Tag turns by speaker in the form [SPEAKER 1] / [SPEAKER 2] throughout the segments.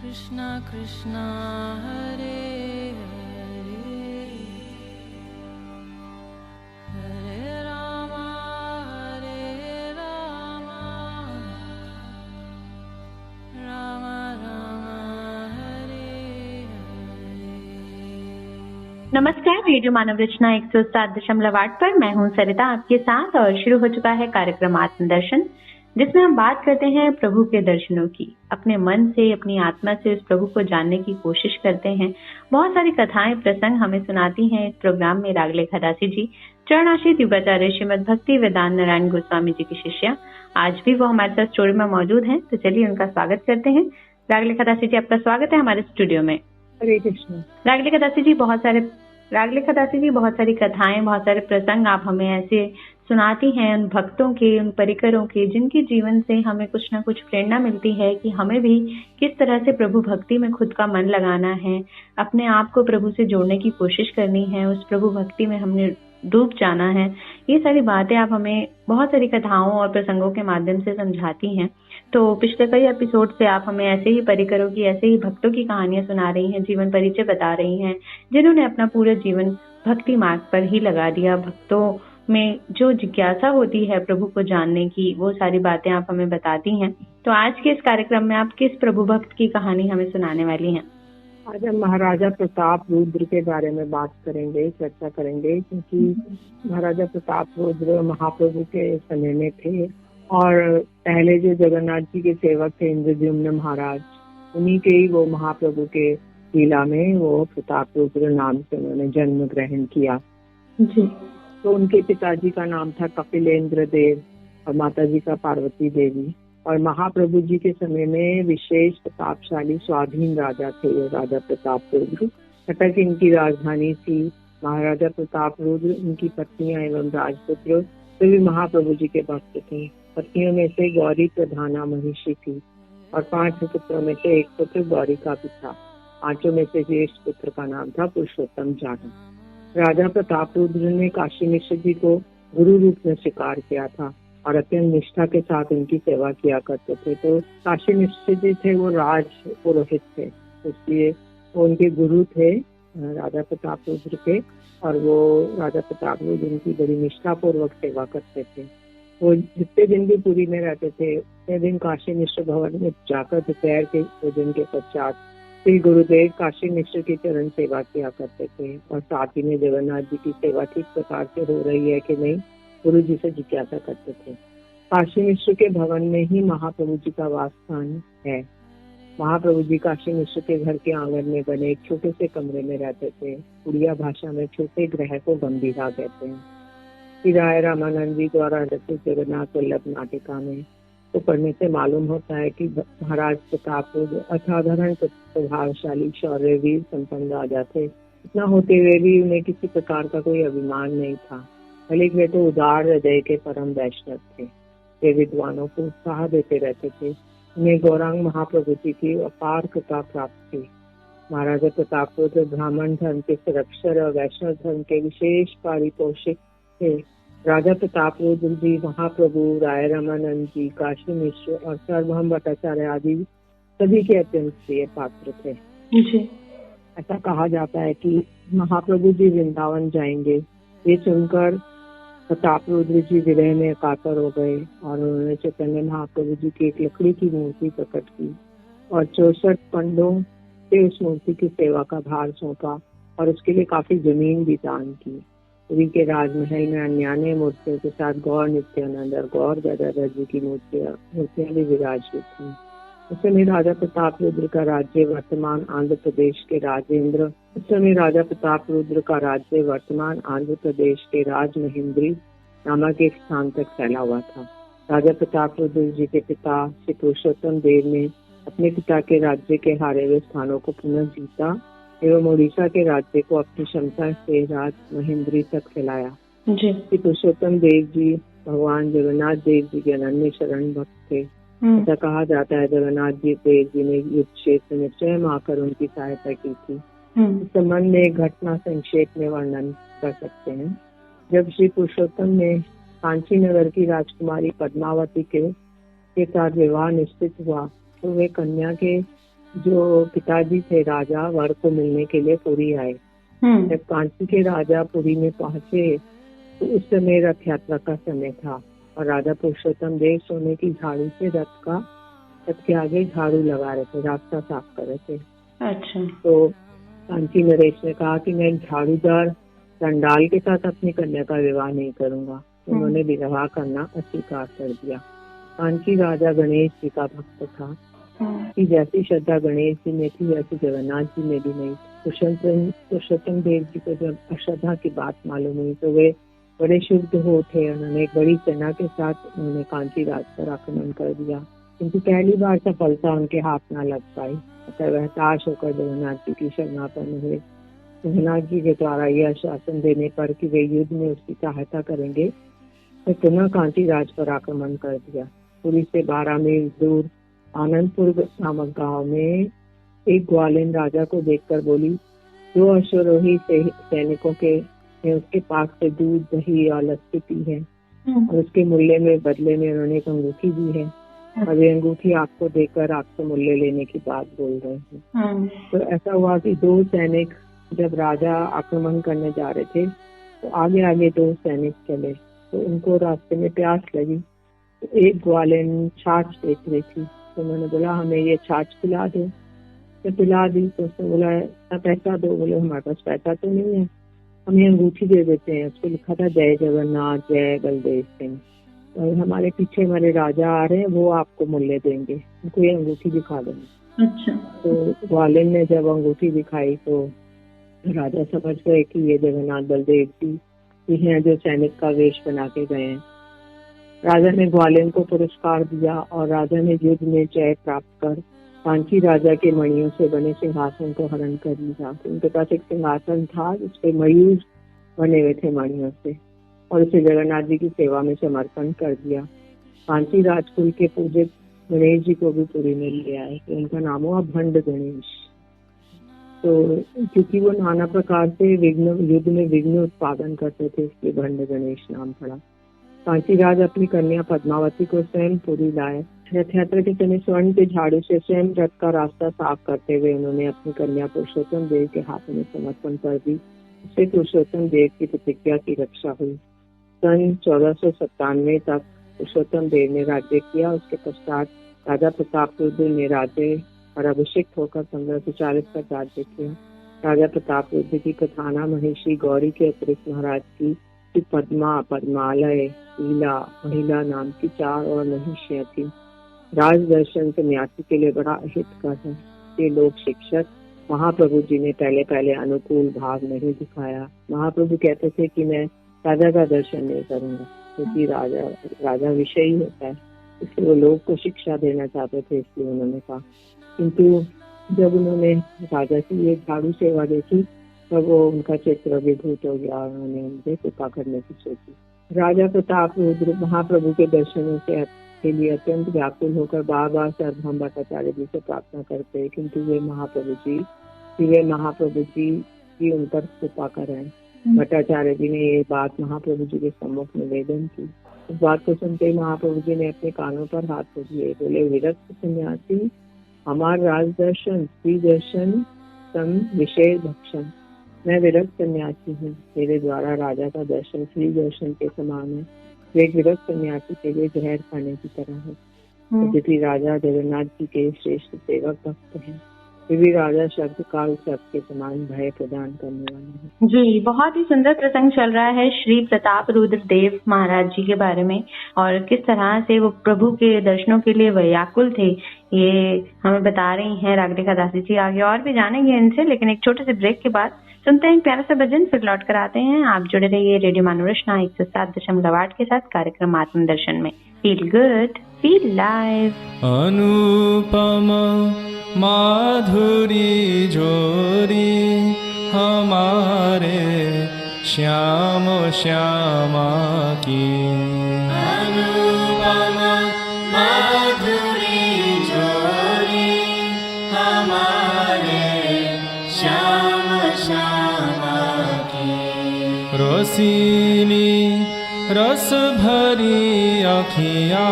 [SPEAKER 1] कृष्णा कृष्णा हरे हरे हरे राम राम राम हरे हरे।
[SPEAKER 2] नमस्कार, रेडियो मानव रचना 107.8 पर मैं हूं सरिता आपके साथ और शुरू हो चुका है कार्यक्रम आत्मदर्शन, जिसमें हम बात करते हैं प्रभु के दर्शनों की। अपने मन से, अपनी आत्मा से उस प्रभु को जानने की कोशिश करते हैं। बहुत सारी कथाएं, प्रसंग हमें सुनाती हैं इस प्रोग्राम में रागलेखा दासी जी, चरणाश्रित युगाचार्य श्रीमद भक्ति वेदांत नारायण गोस्वामी जी की शिष्या। आज भी वो हमारे साथ स्टूडियो में मौजूद हैं, तो चलिए उनका स्वागत करते हैं। रागलेखा दासी जी, आपका स्वागत है हमारे स्टूडियो में।
[SPEAKER 3] हरे कृष्ण।
[SPEAKER 2] रागलेखा दासी जी, बहुत सारी कथाएं, बहुत सारे प्रसंग आप हमें ऐसे सुनाती हैं उन भक्तों के, उन परिकरों के, जिनके जीवन से हमें कुछ ना कुछ प्रेरणा मिलती है कि हमें भी किस तरह से प्रभु भक्ति में खुद का मन लगाना है, अपने आप को प्रभु से जोड़ने की कोशिश करनी है, उस प्रभु भक्ति में हमने डूब जाना है। ये सारी बातें आप हमें बहुत सारी कथाओं और प्रसंगों के माध्यम से समझाती हैं। तो पिछले कई एपिसोड से आप हमें ऐसे ही परिकरों की, ऐसे ही भक्तों की कहानियां सुना रही हैं, जीवन परिचय बता रही हैं, जिन्होंने अपना पूरा जीवन भक्ति मार्ग पर ही लगा दिया। भक्तों में जो जिज्ञासा होती है प्रभु को जानने की, वो सारी बातें आप हमें बताती हैं। तो आज के इस कार्यक्रम में आप किस प्रभु भक्त की कहानी हमें सुनाने वाली हैं?
[SPEAKER 3] आज हम महाराजा प्रताप रुद्र के बारे में बात करेंगे, चर्चा करेंगे, क्योंकि महाराजा प्रताप रुद्र महाप्रभु के समय में थे और पहले जो जगन्नाथ जी के सेवक थे इंद्रद्युम्न महाराज, उन्हीं के ही वो महाप्रभु के लीला में वो प्रताप रुद्र नाम से उन्होंने जन्म ग्रहण किया
[SPEAKER 2] जी।
[SPEAKER 3] तो उनके पिताजी का नाम था कपिलेंद्र देव और माताजी का पार्वती देवी। और महाप्रभु जी के समय में विशेष प्रतापशाली स्वाधीन राजा थे राजा प्रताप रुद्र। कटक इनकी राजधानी थी। महाराजा प्रताप रुद्र, उनकी पत्नियां एवं राजपुत्र सभी महाप्रभु जी के भक्त थे। पत्नियों में से गौरी प्रधाना महिषी थी और 5 पुत्रों में से एक पुत्र गौरी का भी था। 5 में से ज्येष्ठ पुत्र का नाम था पुरुषोत्तम जाटव। राजा प्रताप रुद्र ने काशी मिश्र जी को गुरु रूप में स्वीकार किया था और अत्यंत निष्ठा के साथ उनकी सेवा किया करते थे। तो काशी मिश्र जी थे, वो राज पुरोहित थे, इसलिए वो उनके गुरु थे राजा प्रताप रुद्र के। और वो राजा प्रताप रुद्र उनकी बड़ी निष्ठा पूर्वक सेवा करते थे। वो जितने दिन भी पुरी में रहते थे, उतने दिन काशी मिश्र भवन में जाकर दोपहर के भोजन के पश्चात श्री गुरुदेव काशी मिश्र की चरण सेवा किया करते थे और साथ ही में जगन्नाथ जी की सेवा ठीक प्रकार से हो रही है कि नहीं, गुरु जी से जिज्ञासा करते थे। काशी मिश्र के भवन में ही महाप्रभु जी का वास स्थान है। महाप्रभु जी काशी मिश्र के घर के आंगन में बने एक छोटे से कमरे में रहते थे। उड़िया भाषा में छोटे ग्रह को गंभीरा कहते हैं। श्री राय रामानंद जी द्वारा रचित जगन्नाथ वल्लभ नाटिका में तो पढ़ने से मालूम होता है कि महाराज प्रताप रुद्र असाधारण प्रभावशाली शौर्यवीर संपन्न राजा थे। इतना होते हुए भी उन्हें किसी प्रकार का कोई अभिमान नहीं था। भले वे तो उदार हृदय के परम वैष्णव थे। वे विद्वानों को उत्साह देते रहते थे। उन्हें गौरांग महाप्रभु जी की अपार कृपा प्राप्त थी। महाराजा प्रताप रुद्र ब्राह्मण धर्म के संरक्षक और वैष्णव धर्म के विशेष पारिपोषक थे। राजा प्रताप रुद्र जी महाप्रभु, राय रामानंद जी, काशी मिश्र और सार्वभौम भट्टाचार्य आदि सभी के अत्यंत प्रिय पात्र थे।
[SPEAKER 2] जी।
[SPEAKER 3] ऐसा कहा जाता है कि महाप्रभु जी वृंदावन जाएंगे, ये सुनकर प्रताप रुद्र जी विरह में एकाकर हो गए और उन्होंने चैतन्य महाप्रभु जी की एक लकड़ी की मूर्ति प्रकट की और 64 पंडों से उस मूर्ति की सेवा का भार सौंपा और उसके लिए काफी जमीन भी दान की। पुरी के राजमहल में अन्यान्य मूर्तियों के साथ गौर नित्यानंद और गौर गदाधर जी की मूर्तियां भी विराजित थी। उस समय राजा प्रताप रुद्र का राज्य वर्तमान आंध्र प्रदेश के राजमहेंद्री नामक एक स्थान तक फैला हुआ था। राजा प्रताप रुद्र जी के पिता श्री पुरुषोत्तम देव ने अपने पिता के राज्य के हारे हुए स्थानों को पुनः जीता एवं उड़ीसा के राज्य को अपनी क्षमता से राजमहेंद्री तक फैलाया। श्री पुरुषोत्तम देव जी भगवान जगन्नाथ देव जी के अनन्य शरण भक्त थे। ऐसा कहा जाता है जगन्नाथ जी देव जी ने युद्ध क्षेत्र में स्वयं आकर उनकी सहायता की थी। इस संबंध में एक घटना संक्षेप में वर्णन कर सकते हैं। जब श्री पुरुषोत्तम ने कांची नगर की राजकुमारी पद्मावती के साथ विवाह निश्चित हुआ तो वे कन्या के जो पिताजी थे राजा वर को मिलने के लिए पुरी आए। जब कांची के राजा पुरी में पहुंचे तो उस समय रथ यात्रा का समय था और राजा पुरुषोत्तम देव सोने की झाड़ू से रथ के आगे झाड़ू लगा रहे थे, रास्ता साफ कर रहे थे।
[SPEAKER 2] अच्छा।
[SPEAKER 3] तो कांची नरेश ने कहा कि मैं झाड़ूदार चंडाल के साथ अपनी कन्या का विवाह नहीं करूंगा। उन्होंने विवाह करना अस्वीकार कर दिया। कांची राजा गणेश जी का भक्त था कि जैसी श्रद्धा गणेश जी में थी वैसी जगन्नाथ जी में भी नहीं। पुरुषोत्तम देव जी को जब अश्रद्धा की बात मालूम हुई तो वे बड़े शुद्ध हो थे। उन्होंने एक बड़ी सेना के साथ उन्होंने कांची राज पर आक्रमण कर दिया, किंतु पहली बार सफलता उनके हाथ न लग पाई। अतः वह हताश होकर जगन्नाथ जी की शरणापन्न हुए। जगन्नाथ जी के द्वारा यह आश्वासन देने पर कि वे युद्ध में उसकी सहायता करेंगे तो पुनः कांची राज पर आक्रमण कर दिया। पुरी से 12 मील दूर आनंदपुर नामक गांव में एक ग्वालिन राजा को देखकर बोली, 2 अश्वरोही सैनिकों के ने उसके पास से दूध, दही और लस्सी पी है और उसके मूल्य में बदले में उन्होंने एक अंगूठी दी है और ये अंगूठी आपको देकर आपसे मूल्य लेने की बात बोल रहे हैं। तो ऐसा हुआ कि 2 सैनिक जब राजा आक्रमण करने जा रहे थे तो आगे आगे 2 सैनिक चले तो उनको रास्ते में प्यास लगी। तो एक ग्वालिन छाछ बेच रही थी तो उन्होंने बोला हमें ये छाछ पिला दो। तो पिला दी तो उसने बोला पैसा दो। बोले हमारे पास पैसा तो नहीं है, हम ये अंगूठी दे देते हैं। उस पर लिखा था जय जगन्नाथ जय बलदेव सिंह, और हमारे पीछे हमारे राजा आ रहे हैं, वो आपको मूल्य देंगे, उनको ये अंगूठी दिखा देंगे।
[SPEAKER 2] अच्छा।
[SPEAKER 3] तो ग्वालिन ने जब अंगूठी दिखाई तो राजा समझ गए कि ये जगन्नाथ बलदेव जी हैं जो सैनिक का वेश बना के गए हैं। राजा ने ग्वालिन को पुरस्कार दिया और राजा ने युद्ध में जय प्राप्त कर कांची राजा के मणियों से बने सिंहासन को हरण कर लिया। तो उनके पास एक सिंहासन था जिसपे मयूर बने हुए थे मणियों से, और उसे जगन्नाथ जी की सेवा में समर्पण कर दिया। कांची राजकुल के पूजित गणेश जी को भी पुरी में ले आए, तो उनका नाम हुआ भंड गणेश। तो क्योंकि वो नाना प्रकार से युद्ध में विघ्न उत्पादन करते थे इसलिए भंड गणेश नाम पड़ा। कांची राज अपनी कन्या पद्मावती को स्वयं पुरी लाए। रथ यात्रा के समय स्वर्ण के झाड़ू से स्वयं रथ का रास्ता साफ करते हुए उन्होंने अपनी कन्या पुरुषोत्तम देव के हाथ में समर्पण कर दी। इससे पुरुषोत्तम देव की प्रतिज्ञा की रक्षा हुई। सन 1497 तक पुरुषोत्तम देव ने राज्य किया। उसके पश्चात राजा प्रताप रुद्र ने राज्य पर अभिषिक्त होकर 1540 तक राज्य किया। राजा प्रताप रुद्र की कथाना महिषी गौरी के अतिरिक्त महाराज की पद्मा, पद्मालय, शीला, महिला नाम की 4 और महिषियां थी। राज दर्शन सन्यासी के लिए बड़ा अहितकर है। ये लोग शिक्षक महाप्रभु जी ने पहले अनुकूल भाव नहीं दिखाया। महाप्रभु कहते थे कि मैं राजा का दर्शन नहीं करूंगा क्योंकि राजा विषयी होता है, इसलिए वो लोग को शिक्षा देना चाहते थे, इसलिए उन्होंने कहा। किंतु जब उन्होंने राजा की ये झाड़ू सेवा देखी तब वो उनका चित्र अभिभूत हो गया और उन्होंने उनसे कृपा करने की सोची। राजा प्रताप रुद्र महाप्रभु के दर्शनों के लिए अत्यंत व्याकुल होकर बार बार सार्वभौम भट्टाचार्य जी से प्रार्थना करते, किंतु वे महाप्रभु जी की उन पर कृपा करें। भट्टाचार्य जी ने ये बात महाप्रभु जी के सम्मुख निवेदन की। इस बात को सुनते ही महाप्रभु जी ने अपने कानों पर हाथ रख दिए। बोले, विरक्त सन्यासी, हमार राज दर्शन स्त्री दर्शन सम विषय भक्षण। मैं विरक्त सन्यासी हूँ, मेरे द्वारा राजा का दर्शन स्त्री दर्शन के समान है। एक विरक्त सन्यासी के लिए जहर खाने की तरह है। यद्यपि राजा जगन्नाथ जी के श्रेष्ठ सेवक भक्त हैं, फिर भी राजा शब्द काल शब्द के समान भय प्रदान करने वाले हैं।
[SPEAKER 2] जी, बहुत ही सुंदर प्रसंग चल रहा है श्री प्रताप रुद्र देव महाराज जी के बारे में, और किस तरह से वो प्रभु के दर्शनों के लिए व्याकुल थे, ये हमें बता रही हैं रागरेखा दासी जी। आगे और भी जानेंगे इनसे, लेकिन एक छोटे से ब्रेक के बाद सुनते हैं एक प्यारा सा भजन, फिर लौट कर आते हैं। आप जुड़े रहिए रेडियो मनोरचना 107.8 के साथ कार्यक्रम आत्मदर्शन में। Feel good, feel live.
[SPEAKER 4] Anupam Madhuri जोरी हमारे श्याम श्यामा की। अनुपम माधुरी जोरी हमारे श्याम श्यामा की। रसीली रस भरी अखियाँ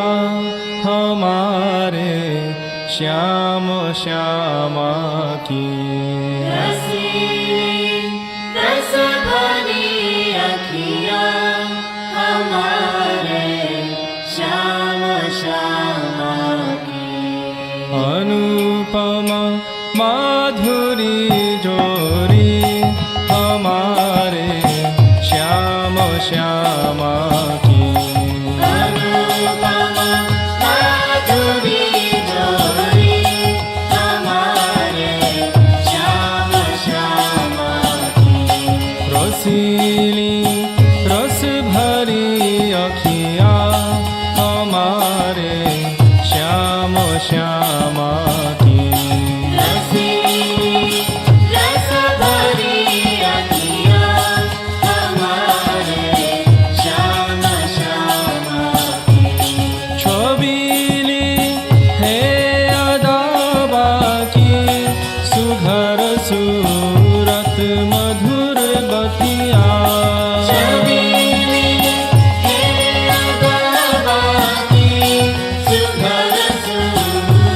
[SPEAKER 4] हमारे श्याम श्यामा की
[SPEAKER 1] रस भरी अखियाँ हमारे श्याम श्यामा की।
[SPEAKER 4] अनुपमा माधुरी जोरी हमारे श्याम श्यामा की।
[SPEAKER 1] अनुपमा माधुरी जोरी हमारे श्याम श्यामा की।
[SPEAKER 4] रसीली रस भरी अखियाँ हमारे श्याम श्यामा की।
[SPEAKER 1] रस भरी अखियाँ हमारे श्याम श्यामा की।
[SPEAKER 4] छबीली है अदाबा की सुघर सूरत मधुर बतिया।
[SPEAKER 1] छबीली है अदाबा की सुघर सूरत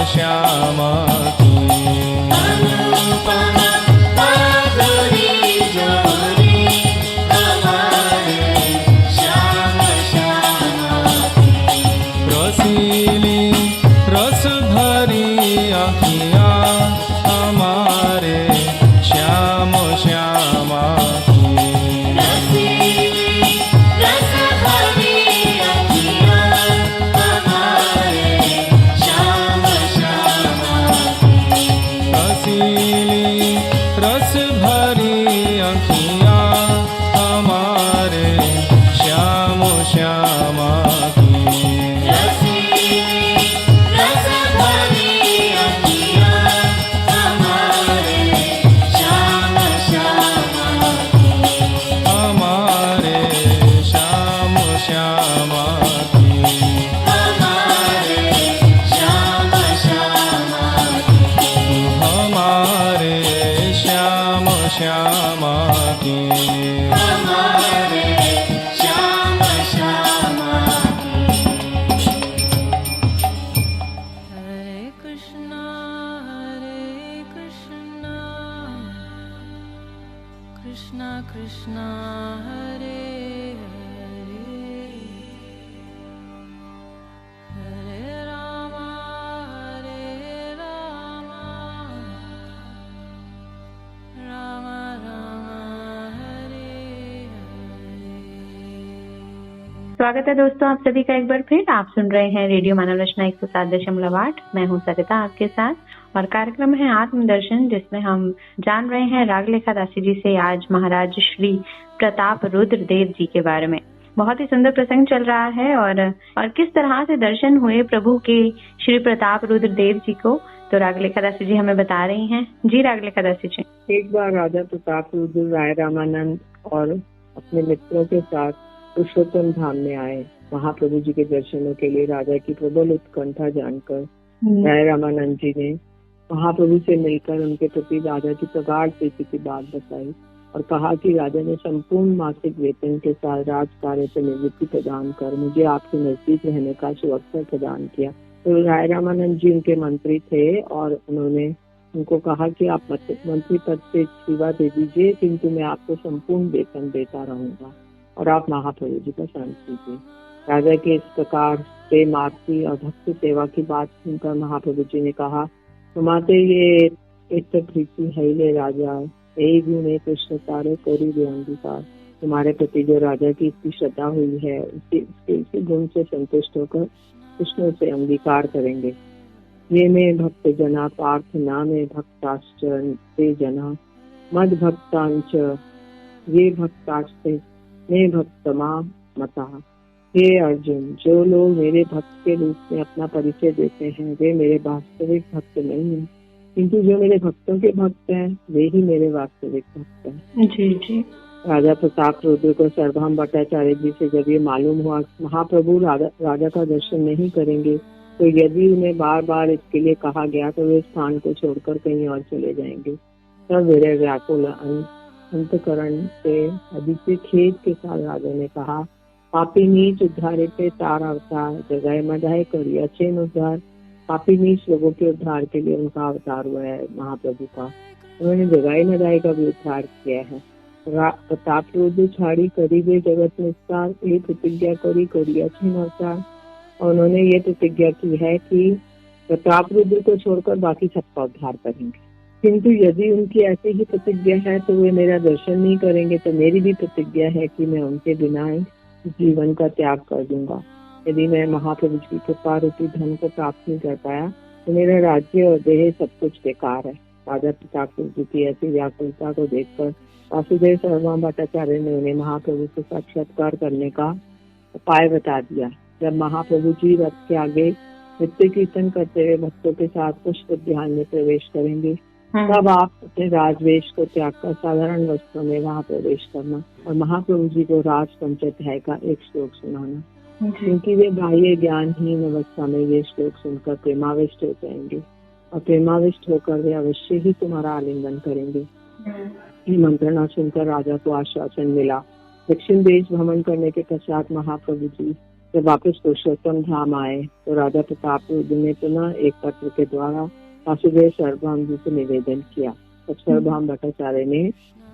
[SPEAKER 4] श्यामा की।
[SPEAKER 1] अनुपमा माधुरी जोरी हमारे श्याम श्यामा की।
[SPEAKER 4] रसीली रस भरी अखियाँ हमारे श्याम श्यामा की।
[SPEAKER 1] रसीली रस भरी अखियाँ हमारे श्याम श्यामा की।
[SPEAKER 4] रसीली रस भरी अखियाँ हमारे श्याम श्यामा की।
[SPEAKER 1] रसीली रस भरी अखियाँ हमारे श्याम श्यामा की।
[SPEAKER 4] हमारे श्याम श्यामा की।
[SPEAKER 1] हमारे श्याम श्यामा की।
[SPEAKER 4] हमारे श्याम श्यामा की।
[SPEAKER 1] हमारे श्याम श्यामा की।
[SPEAKER 5] हरे कृष्णा कृष्णा कृष्णा हरे हरे, हरे राम राम राम हरे हरे।
[SPEAKER 2] स्वागत है दोस्तों आप सभी का एक बार फिर। आप सुन रहे हैं रेडियो मानव रचना 107.8। मैं हूं सरिता आपके साथ और कार्यक्रम है आत्मदर्शन, जिसमें हम जान रहे हैं रागलेखा दासी जी से आज महाराज श्री प्रताप रुद्र देव जी के बारे में। बहुत ही सुंदर प्रसंग चल रहा है और किस तरह से दर्शन हुए प्रभु के श्री प्रताप रुद्र देव जी को, तो रागलेखा दासी जी हमें बता रही हैं। जी रागलेखा दासी जी।
[SPEAKER 3] एक बार राजा प्रताप रुद्र राय रामानंद और अपने मित्रों के साथ पुरुषोत्तम धाम में आए। महाप्रभु जी के दर्शनों के लिए राजा की प्रबल उत्कंठा जानकर राय रामानंद जी ने महाप्रभु से मिलकर उनके प्रति राजा की प्रगाढ़ प्रीति की बात बताई और कहा कि राजा ने संपूर्ण मासिक वेतन के साथ राज कार्य से निवृत्ति प्रदान कर मुझे आपके नजदीक रहने का सुअवसर प्रदान किया। तो राय रामानंद जी उनके मंत्री थे और उन्होंने उनको कहा कि आप मंत्री पद से इस्तीफा दे दीजिए, किंतु मैं आपको संपूर्ण वेतन देता रहूंगा और आप महाप्रभु जी का शांत कीजिए। राजा के इस प्रकार प्रेम आरती और भक्ति सेवा की बात सुनकर महाप्रभु जी ने कहा, तुम्हारे ये एक प्रीति है ले राजा, यही गुण कृष्ण तारे कोरी दे अंगीकार। तुम्हारे प्रति जो राजा की इतनी श्रद्धा हुई है उसी गुण से संतुष्ट होकर कृष्ण से अंगीकार करेंगे। ये में भक्त जना पार्थ नामे भक्ताश्च ते जना मद भक्तांच ये भक्तास्ते मैं भक्तमा मता। हे अर्जुन, जो लोग मेरे भक्त के रूप में अपना परिचय देते हैं वे मेरे वास्तविक भक्त नहीं हैं, किंतु जो मेरे भक्तों के भक्त हैं वे ही मेरे वास्तविक भक्त हैं।
[SPEAKER 2] जी जी।
[SPEAKER 3] राजा प्रताप रुद्र को सर्वभौम भट्टाचार्य जी से जब ये मालूम हुआ महाप्रभु राजा का दर्शन नहीं करेंगे, तो यदि उन्हें बार बार इसके लिए कहा गया तो वे स्थान को छोड़कर कहीं और चले जाएंगे। तब वीर व्याकुल अंतकरण से अदित्य खेद के साथ राजा ने कहा, पापी नीच उद्धारे पे तार अवतार जगाए मदाए करिया चेन उद्धार। पापी नीच लोगों के उद्धार के लिए उनका अवतार हुआ है महाप्रभु का। उन्होंने जगाए मदाए का भी उद्धार किया है। प्रताप रुद्र छाड़ी करीबे जगत निस्तार, ये प्रतिज्ञा करी करिया छेन अवतार। और उन्होंने ये प्रतिज्ञा की है कि प्रताप रुद्र को छोड़कर बाकी सबका उद्धार करेंगे, किंतु यदि उनकी ऐसी ही प्रतिज्ञा है तो वे मेरा दर्शन नहीं करेंगे। तो मेरी भी प्रतिज्ञा है कि मैं उनके बिना जीवन का त्याग कर दूंगा। यदि मैं महाप्रभु की कृपा रूपी धन को प्राप्त नहीं कर पाया तो मेरा राज्य और देह सब कुछ बेकार है। राजा प्रताप रुद्र की ऐसी व्याकुलता को देखकर वासुदेव सर्वभौम भट्टाचार्य ने उन्हें महाप्रभु से साक्षात्कार करने का उपाय बता दिया। जब महाप्रभु जी रथ के आगे नित्य कीर्तन करते हुए भक्तों के साथ पुष्प ध्यान में प्रवेश करेंगे, तब आप अपने राजवेश को त्याग कर साधारण वस्त्रों में वहाँ प्रवेश करना और महाप्रभु जी को राज पंचाध्याय का एक श्लोक सुनाना, क्योंकि वे बाह्य ज्ञानहीन अवस्था में ये श्लोक सुनकर प्रेमाविष्ट हो जाएंगे और प्रेमाविष्ट होकर वे अवश्य ही तुम्हारा आलिंगन करेंगे। ये मंत्रणा सुनकर राजा को आश्वासन मिला। दक्षिण देश भ्रमण करने के पश्चात महाप्रभु जी जब वापस पुरुषोत्तम धाम आए तो राजा प्रताप रुद्र ने पुनः एक पत्र के द्वारा वासुदेव सर्वभौम जी से निवेदन किया। तब सर्वभौम भट्टाचार्य ने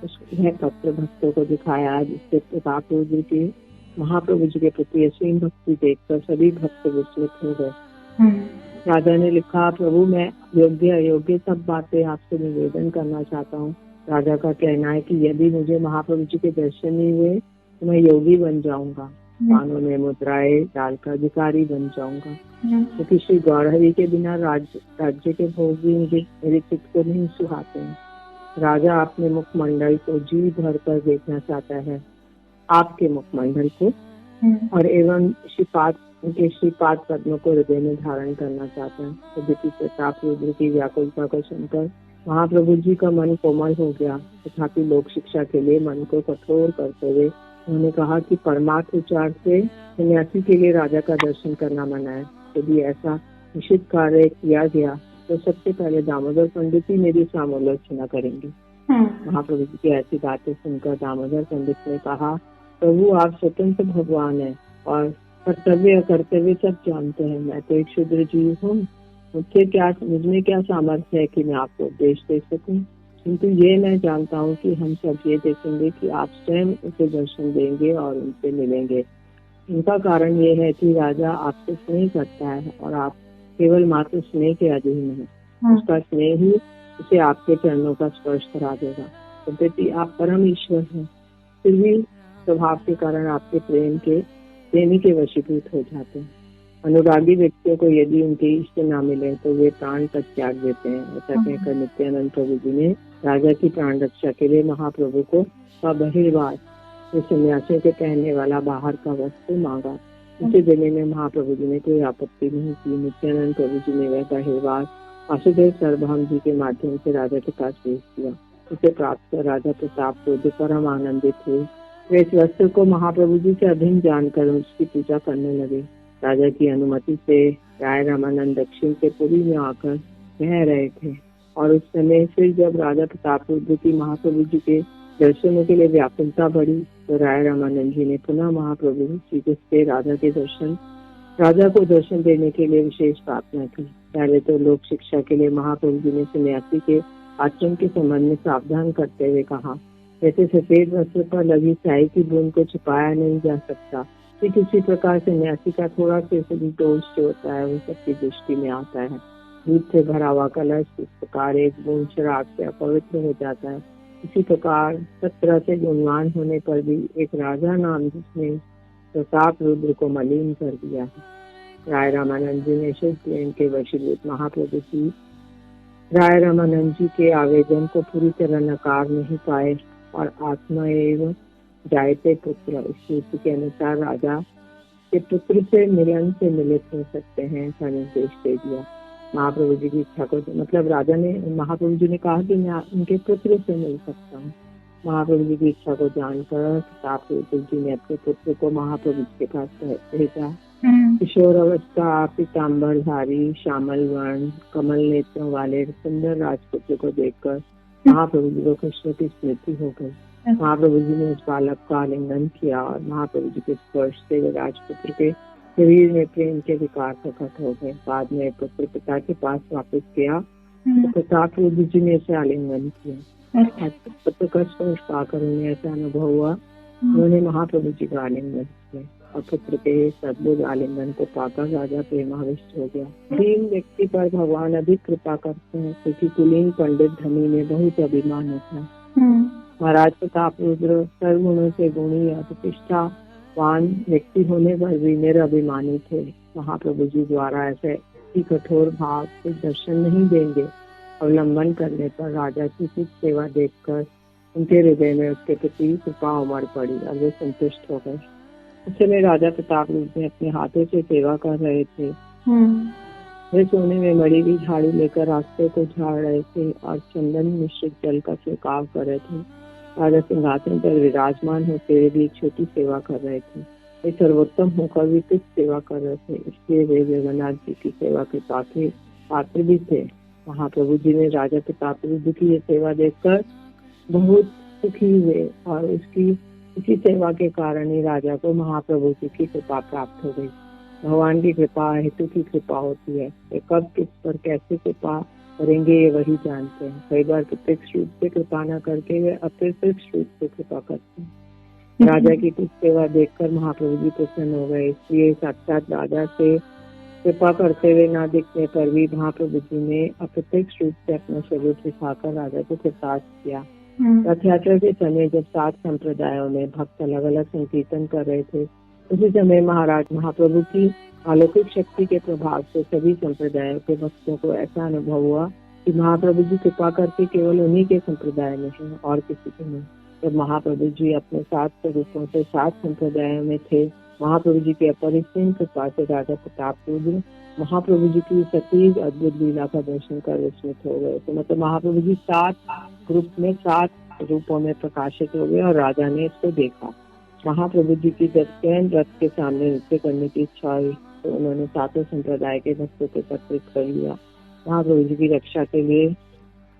[SPEAKER 3] वह पत्र भक्तों को दिखाया, जिससे प्रताप रुद्र की महाप्रभु जी के प्रति असीम भक्ति देखकर सभी भक्त विस्मित हो गए। राजा ने लिखा, प्रभु मैं योग्य अयोग्य सब बातें आपसे निवेदन करना चाहता हूँ। राजा का कहना है कि यदि मुझे महाप्रभु जी के दर्शन नहीं हुए तो मैं योगी बन जाऊंगा, कानों में मुद्राएं डालकर अधिकारी बन जाऊंगा, क्योंकि श्री गौरहरि के बिना राज्य के भोग भी मेरे चित्त को नहीं सुहाते हैं। राजा अपने मुखमंडल को जी भर कर देखना चाहता है, आपके मुखमंडल को, और एवं श्रीपाद पद्म को हृदय में धारण करना चाहता है। यद्यपि प्रताप रुद्र की व्याकुलता को सुनकर महाप्रभु जी का मन कोमल हो गया, तथापि लोक शिक्षा के लिए मन को कठोर करते हुए उन्होंने कहा कि परमार्थ विचार से सन्यासी के लिए राजा का दर्शन करना मना है। यदि ऐसा निश्चित कार्य किया गया तो सबसे पहले दामोदर पंडित ही मेरी समालोचना करेंगे। महाप्रभु जी की ऐसी बातें सुनकर दामोदर पंडित ने कहा, प्रभु आप स्वतंत्र भगवान है और कर्तव्य अकर्तव्य सब जानते हैं। मैं तो एक शूद्र जीव हूँ, मुझमें क्या सामर्थ्य है कि मैं आपको उपदेश दे सकूं, किंतु ये मैं जानता हूँ कि हम सब ये देखेंगे कि आप स्वयं उसे दर्शन देंगे और उनसे मिलेंगे। इनका कारण ये है कि राजा आपसे स्नेह करता है और आप केवल मात्र स्नेह के अधीन हैं। उसका स्नेह ही उसे आपके चरणों का स्पर्श करा देगा। यद्यपि आप परम ईश्वर हैं, फिर भी स्वभाव के कारण आपके प्रेमी के वशीभूत हो जाते हैं। अनुरागी व्यक्तियों को यदि उनके इष्ट ना मिले तो वे प्राण तक त्याग देते हैं। ऐसा कहकर नित्यानंद प्रभु जी ने राजा की प्राण रक्षा के लिए महाप्रभु को बहिर्वास, सन्यासियों के पहनने वाला बाहर का वस्त्र मांगा। उसे देने में महाप्रभु जी ने कोई आपत्ति नहीं की। नित्यानंद प्रभु जी ने वह बहिर्वास वासुदेव सर्वभौम जी के माध्यम से राजा के पास भेज दिया। उसे प्राप्त कर राजा प्रताप रुद्र परम आनंदित हुए। वे इस वस्त्र को महाप्रभु जी से अभिन्न जानकर उसकी पूजा करने लगे। राजा की अनुमति से राय रामानंद दक्षिण से पुरी में आकर रह रहे थे, और उस समय फिर जब राजा प्रताप रुद्र की महाप्रभु जी के दर्शनों के लिए व्याकुलता बढ़ी तो राय रामानंद जी ने पुनः महाप्रभु जी से राजा को दर्शन देने के लिए विशेष प्रार्थना की। पहले तो लोक शिक्षा के लिए महाप्रभु जी ने सन्यासी के आचरण के संबंध में सावधान करते हुए कहा, वैसे सफेद वस्त्र पर लगी स्याही की बूंद को छुपाया नहीं जा सकता, कि किसी प्रकार सन्यासी का थोड़ा से दोष जो होता है वो सबकी दृष्टि में आता है। दूध से भरा हुआ कलश इस प्रकार एक बूंद शराब से अपवित्र हो जाता है। इसी प्रकार सब तरह से गुणवान होने पर भी एक राजा नाम जिसने प्रताप रुद्र को मलिन कर दिया है। राय रामानंद जी ने शुद्ध प्रेम के वशीभूत महाप्रभु की राय रामानंद जी के आवेदन को पूरी तरह नकार नहीं पाए और आत्मा एवं जायते पुत्र इस नीति के अनुसार राजा के पुत्र से मिलन से मिलित हो सकते हैं ऐसा निर्देश दे दिया। महाप्रभु जी की इच्छा को महाप्रभु जी ने कहा कि मैं उनके पुत्र से मिल सकता हूँ। महाप्रभु जी की इच्छा को जानकर प्रताप रुद्र जी ने अपने पुत्र को महाप्रभु जी के पास भेजा। किशोर अवस्था, पीताम्बरधारी, श्यामल वर्ण, कमल नेत्रों वाले सुंदर राजपुत्र को देखकर महाप्रभु जी को कृष्ण की स्मृति हो गई। महाप्रभु जी ने उस बालक का आलिंगन किया और महाप्रभु जी के स्पर्श से वे राजपुत्र के शरीर में प्रेम के विकार प्रकट हो गए। बाद में पुत्र पिता के पास वापस गया तो प्रताप रुद्र जी ने उसे आलिंगन किया। पुत्र का स्पर्श पाकर उन्हें ऐसा अनुभव हुआ, उन्होंने महाप्रभु जी का आलिंगन किया और पुत्र के सद्बुद्ध आलिंगन को पाकर राजा प्रेमाविष्ट हो गया। दीन व्यक्ति पर भगवान अधिक कृपा करते हैं, क्योंकि कुलीन पंडित धनी में बहुत अभिमान होता है। महाराज प्रताप रुद्र सर्वगुणों से गुणी या प्रतिष्ठावान व्यक्ति होने पर भी निरभिमानी थे। महाप्रभु जी द्वारा ऐसे ही कठोर भाव से दर्शन नहीं देंगे। अवलंबन करने पर राजा की कुछ सेवा देखकर उनके हृदय में उसके प्रति कृपा उमड़ पड़ी और वे संतुष्ट हो गए। उस समय राजा प्रताप रुद्र अपने हाथों से सेवा कर रहे थे। वे सोने में मड़ी हुई झाड़ू लेकर रास्ते को झाड़ रहे थे और चंदन मिश्रित जल का छिड़काव कर रहे थे। राजा सिंहासन पर विराजमान होते हुए भी एक छोटी सेवा कर रहे थे। वे सर्वोत्तम होकर भी कुछ सेवा कर रहे थे, इसलिए वे जगन्नाथ जी की सेवा के पात्र भी थे। महाप्रभु जी ने राजा प्रताप रुद्र की ये सेवा देखकर बहुत सुखी हुए और उसकी इसी सेवा के कारण ही राजा को महाप्रभु जी की कृपा प्राप्त हो गई। भगवान की कृपा हेतु की कृपा होती है। वे कब किस पर कैसे कृपा करेंगे ये वही जानते हैं। कई बार प्रत्यक्ष रूप से कृपा न करके वे अप्रत्यक्ष रूप से कृपा करते हैं। राजा की कुछ सेवा देखकर महाप्रभु जी प्रसन्न हो गए, इसलिए साक्षात राजा से कृपा करते हुए न दिखने पर भी महाप्रभु जी ने अप्रत्यक्ष रूप से अपना शरीर दिखाकर राजा को कृतार्थ किया। रथ यात्रा के समय जब 7 संप्रदायों में भक्त अलग अलग संकीर्तन कर रहे थे, उसी समय महाराज महाप्रभु की अलौकिक शक्ति के प्रभाव से सभी संप्रदायों के भक्तों को ऐसा अनुभव हुआ कि महाप्रभु जी कृपा करके केवल उन्हीं के संप्रदाय में है और किसी के नहीं। जब महाप्रभु जी अपने 7 स्वरूपों से 7 संप्रदायों में थे, महाप्रभु जी की अपरिसीम कृपा से राजा प्रतापरुद्र महाप्रभु जी की सतीज अद्भुत लीला का दर्शन कर विस्मित हो गए। तो मतलब महाप्रभु जी 7 ग्रुप में 7 रूपों में प्रकाशित हो गए और राजा ने इसको देखा। महाप्रभु जी की जब स्वयं रथ के सामने नृत्य करने की इच्छा हुई तो उन्होंने 7 संप्रदाय के भक्तों को एकत्रित कर लिया। महाप्रभु जी की रक्षा के लिए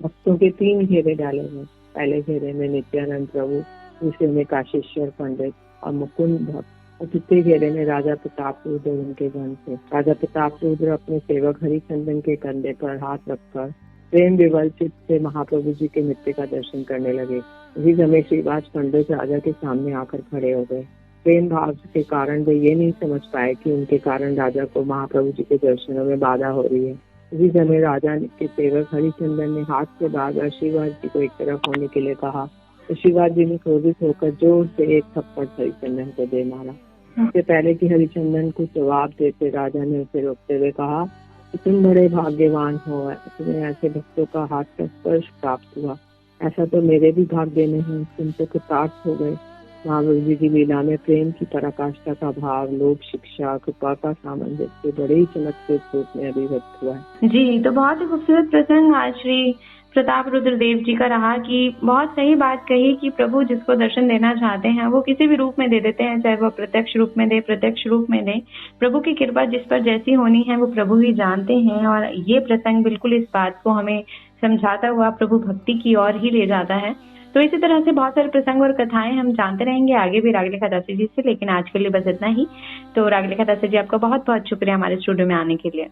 [SPEAKER 3] भक्तों के 3 घेरे डाले गए। पहले घेरे में नित्यानंद प्रभु, दूसरे में काशीश्वर पंडित और मुकुंद भक्त, और तृतीय घेरे में राजा प्रतापरुद्र और उनके गण थे। राजा प्रतापरुद्र अपने सेवक हरिचंदन के कंधे पर हाथ रखकर प्रेम विवल चित्त से महाप्रभु जी के नृत्य का दर्शन करने लगे। इसी समय श्रीवास पंडित राजा के सामने आकर खड़े हो गए। प्रेम भाव के कारण वे ये नहीं समझ पाए कि उनके कारण राजा को महाप्रभु जी के दर्शनों में बाधा हो रही है। इसी समय राजा के सेवक हरिचंदन ने हाथ से बाहर श्रीवास जी को एक तरफ होने के लिए कहा तो श्रीवास जी ने क्रोधित होकर जोर से एक थप्पड़ हरिचंदन को दे मारा। इससे पहले कि हरिचंदन को जवाब देते राजा ने उसे रोकते हुए कहा कि तुम बड़े भाग्यवान हो, तुम्हें ऐसे भक्तों का हाथ का स्पर्श प्राप्त हुआ। ऐसा तो मेरे भी भाग्य नहीं, तुम तो कृतार्थ हो गए। महाप्रभु जी की लीला में प्रेम की पराकाष्ठा का भाव, लोक शिक्षा, कृपा का सामंजस्य बड़े ही चमत्कृत रूप में अभिव्यक्त हुआ है।
[SPEAKER 2] जी, तो बहुत ही खूबसूरत प्रसंग आज श्री प्रताप रुद्र देव जी का रहा कि बहुत सही बात कही कि प्रभु जिसको दर्शन देना चाहते हैं वो किसी भी रूप में दे देते हैं, चाहे वो प्रत्यक्ष रूप में दे, प्रत्यक्ष रूप में दे। प्रभु की कृपा जिस पर जैसी होनी है वो प्रभु ही जानते हैं। और ये प्रसंग बिल्कुल इस बात को हमें समझाता हुआ प्रभु भक्ति की ओर ही ले जाता है। तो इसी तरह से बहुत सारे प्रसंग और कथाएं हम जानते रहेंगे आगे भी रागलेखा दासी जी से, लेकिन आज के लिए बस इतना ही। तो रागलेखा दासी जी आपका बहुत बहुत शुक्रिया हमारे स्टूडियो में आने के लिए।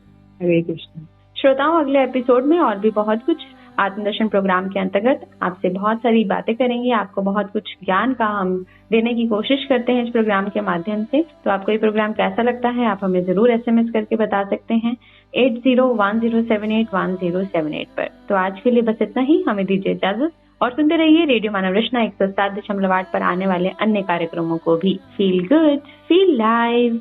[SPEAKER 3] हरे कृष्ण।
[SPEAKER 2] श्रोताओं, अगले एपिसोड में और भी बहुत कुछ आत्मदर्शन प्रोग्राम के अंतर्गत आपसे बहुत सारी बातें करेंगे। आपको बहुत कुछ ज्ञान का हम देने की कोशिश करते हैं इस प्रोग्राम के माध्यम से। तो आपको ये प्रोग्राम कैसा लगता है आप हमें जरूर SMS करके बता सकते हैं 8010781078 पर। तो आज के लिए बस इतना ही, हमें दीजिए इजाजत और सुनते रहिए रेडियो मानव रचना 107.8 पर आने वाले अन्य कार्यक्रमों को भी। Feel good, feel live.